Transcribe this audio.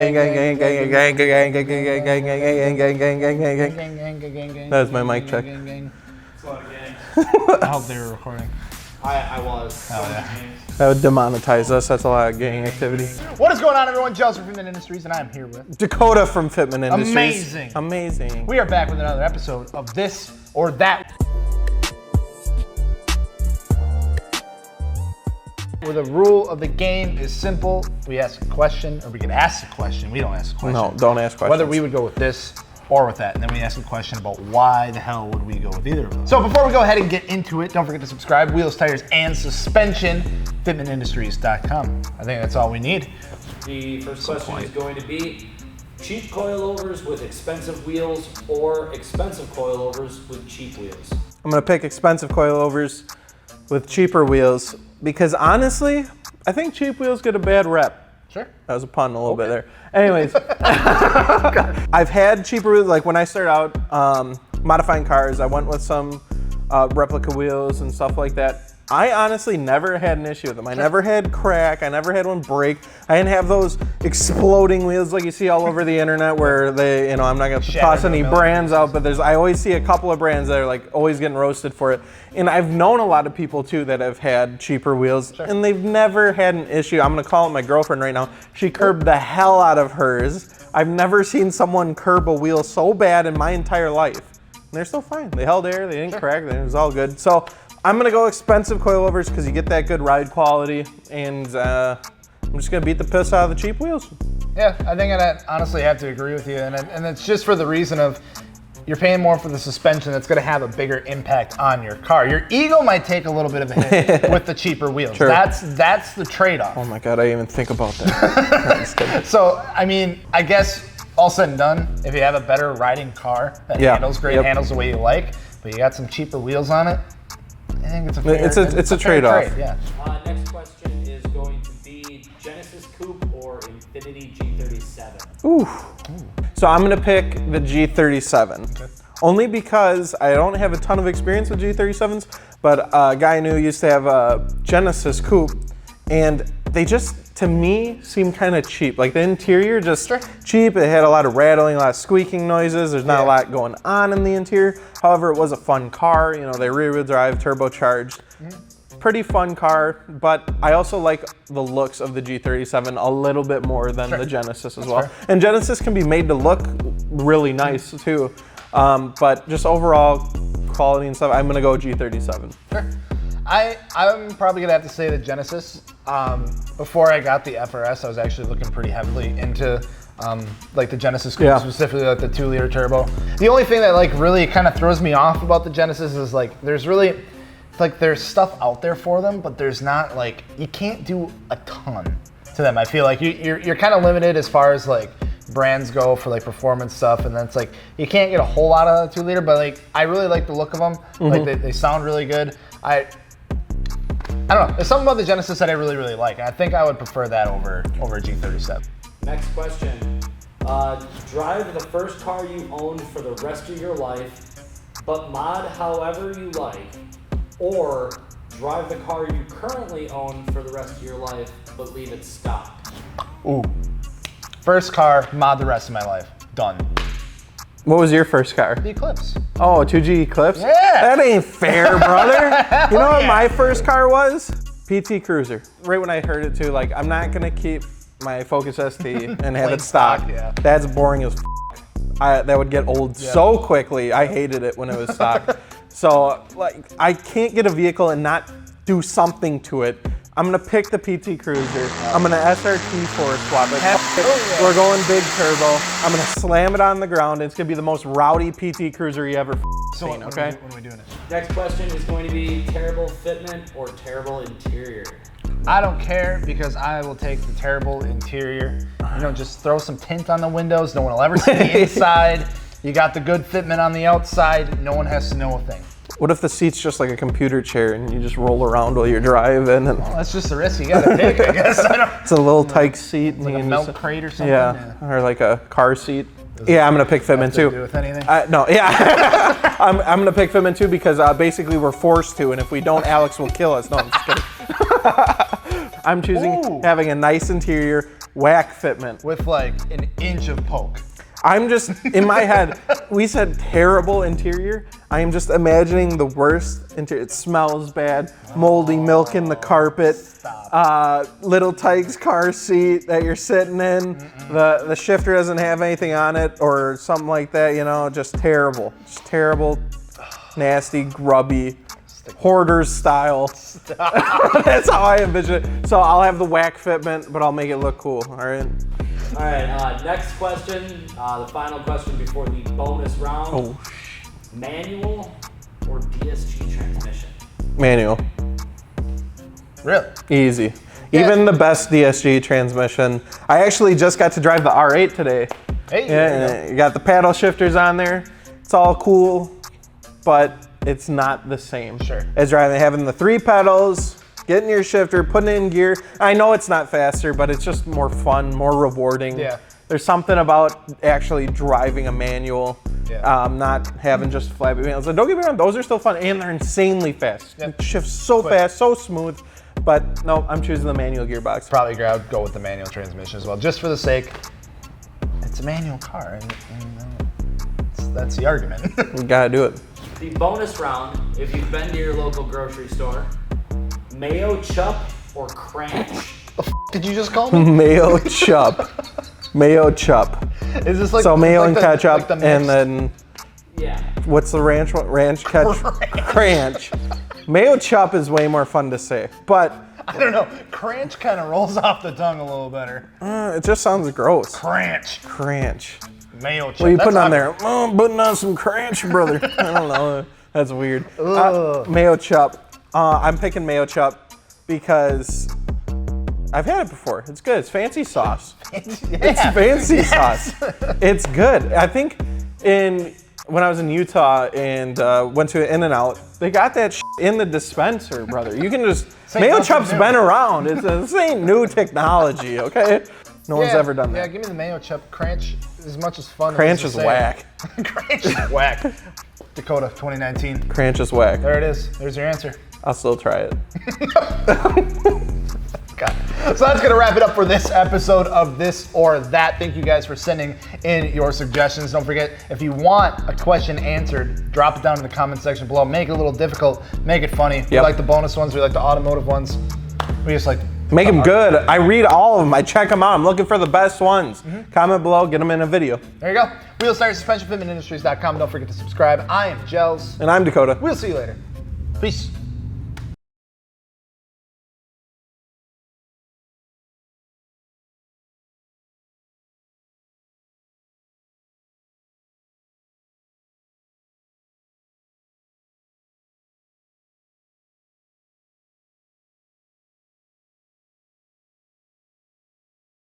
That's my mic check. It's a lot of gangs. I hope they were recording. I was. Oh, yeah. That would demonetize us. That's a lot of gang activity. What is going on, everyone? Joe's from Fitment Industries, and I am here with Dakota from Fitment Industries. Amazing. Amazing. We are back with another episode of This or That. Where the rule of the game is simple. We ask a question, or we can ask a question. We don't ask a question. No, don't ask questions. Whether we would go with this or with that. And then we ask a question about why the hell would we go with either of them. So before we go ahead and get into it, don't forget to subscribe. Wheels, tires, and suspension. FitmentIndustries.com. I think that's all we need. The first question is going to be cheap coilovers with expensive wheels or expensive coilovers with cheap wheels. I'm going to pick expensive coilovers with cheaper wheels because honestly, I think cheap wheels get a bad rep. Sure. That was a pun a little bit there. Anyways, I've had cheaper wheels. Like when I started out modifying cars, I went with some replica wheels and stuff like that. I honestly never had an issue with them. I never had crack. I never had one break. I didn't have those exploding wheels like you see all over the internet where they, I'm not gonna toss any brands out, but I always see a couple of brands that are like always getting roasted for it. And I've known a lot of people too that have had cheaper wheels and they've never had an issue. I'm gonna call it my girlfriend right now. She curbed the hell out of hers. I've never seen someone curb a wheel so bad in my entire life. And they're still fine. They held air, they didn't crack, it was all good. So I'm gonna go expensive coilovers because you get that good ride quality, and I'm just gonna beat the piss out of the cheap wheels. Yeah, I think I honestly have to agree with you, and it's just for the reason of you're paying more for the suspension that's gonna have a bigger impact on your car. Your ego might take a little bit of a hit with the cheaper wheels. Sure. That's the trade-off. Oh my God, I didn't even think about that. So, I mean, I guess all said and done, if you have a better riding car that handles great, handles the way you like, but you got some cheaper wheels on it, I think it's a fair, it's a trade-off. Trade, yeah. Next question is going to be Genesis Coupe or Infiniti G37. Ooh. So I'm gonna pick the G37. Only because I don't have a ton of experience with G37s, but a guy I knew used to have a Genesis Coupe, and they just, to me, seem kind of cheap. Like the interior, just cheap. It had a lot of rattling, a lot of squeaking noises. There's not a lot going on in the interior. However, it was a fun car. They rear-wheel drive, turbocharged. Pretty fun car, but I also like the looks of the G37 a little bit more than the Genesis as well. And Genesis can be made to look really nice too. But just overall quality and stuff, I'm gonna go G37. Sure. I'm probably gonna have to say the Genesis. Before I got the FRS, I was actually looking pretty heavily into like the Genesis Coupe, specifically like the 2-liter turbo. The only thing that like really kind of throws me off about the Genesis is like there's stuff out there for them, but there's not like, you can't do a ton to them. I feel like you're kind of limited as far as like brands go for like performance stuff, and then it's like you can't get a whole lot of 2-liter, but like I really like the look of them. Like they sound really good. I don't know. There's something about the Genesis that I really, really like. I think I would prefer that over a G37. Next question. Drive the first car you owned for the rest of your life, but mod however you like, or drive the car you currently own for the rest of your life, but leave it stock. Ooh. First car, mod the rest of my life. Done. What was your first car? The Eclipse. Oh, 2G Eclipse? Yeah! That ain't fair, brother. You know what my first car was? PT Cruiser. Right when I heard it too, like, I'm not gonna keep my Focus ST and have it stock. That's boring as f. That would get old so quickly. I hated it when it was stock. So, like, I can't get a vehicle and not do something to it. I'm gonna pick the PT Cruiser. I'm gonna SRT force swap it. We're going big turbo. I'm gonna slam it on the ground. It's gonna be the most rowdy PT Cruiser you ever seen, okay? When are we doing it? Next question is going to be terrible fitment or terrible interior. I don't care because I will take the terrible interior. Just throw some tint on the windows. No one will ever see the inside. You got the good fitment on the outside. No one has to know a thing. What if the seat's just like a computer chair and you just roll around while you're driving? And well, that's just the risk you gotta take, I guess. It's a little tyke seat. It's like a milk crate or something. Yeah, or like a car seat. I'm gonna pick Fitment too. Do with anything? No, yeah. I'm gonna pick Fitment too because basically we're forced to, and if we don't, Alex will kill us. No, I'm just kidding. I'm choosing having a nice interior whack fitment. with like an inch of poke. I'm just, in my head, we said terrible interior. I am just imagining the worst interior. It smells bad, moldy milk in the carpet, little Tyke's car seat that you're sitting in. The shifter doesn't have anything on it or something like that, you know, just terrible. Just terrible, nasty, grubby, hoarder's style. That's how I envision it. So I'll have the whack fitment, but I'll make it look cool, all right? All right, next question, the final question before the bonus round. Oh. Manual or DSG transmission? Manual. Really? Easy. Even the best DSG transmission. I actually just got to drive the R8 today. Hey, Yeah, you got the paddle shifters on there. It's all cool, but it's not the same Sure. as having the 3 pedals, getting your shifter, putting it in gear. I know it's not faster, but it's just more fun, more rewarding. Yeah. There's something about actually driving a manual, Yeah. not having just flat wheels. And don't get me wrong, those are still fun, and they're insanely fast. Yeah. It shifts so fast, so smooth. But no, I'm choosing the manual gearbox. Probably go with the manual transmission as well, just for the sake. It's a manual car, and that's the argument. We gotta do it. The bonus round, if you've been to your local grocery store, Mayochup or Kranch? Did you just call me? Mayochup. Mayochup. Is this like So mayo like and the- ketchup, like the and mixed- then Yeah. what's the ranch one? Ranch ketchup? Kranch. Mayochup is way more fun to say, but I don't know. Kranch kind of rolls off the tongue a little better. it just sounds gross. Kranch. Kranch. Mayo chip. What are you putting on there? Oh, I'm putting on some Kranch, brother. I don't know. That's weird. Mayochup. I'm picking Mayochup because I've had it before. It's good. It's fancy sauce. It's fancy sauce. It's good. I think when I was in Utah and went to In-N-Out, they got that in the dispenser, brother. You can just, Mayochup's been around. This ain't new technology, okay? No one's ever done that. Yeah, give me the mayo chip. Kranch is as much as fun. Kranch is whack. Kranch is whack. Dakota 2019. Kranch is whack. There it is. There's your answer. I'll still try it. God. So that's going to wrap it up for this episode of This or That. Thank you guys for sending in your suggestions. Don't forget, if you want a question answered, drop it down in the comment section below. Make it a little difficult. Make it funny. We like the bonus ones. We like the automotive ones. We just like... Make them good. I read all of them. I check them out. I'm looking for the best ones. Comment below. Get them in a video. There you go. Wheel Start Suspension, FitmentIndustries.com. Don't forget to subscribe. I am Gels. And I'm Dakota. We'll see you later. Peace.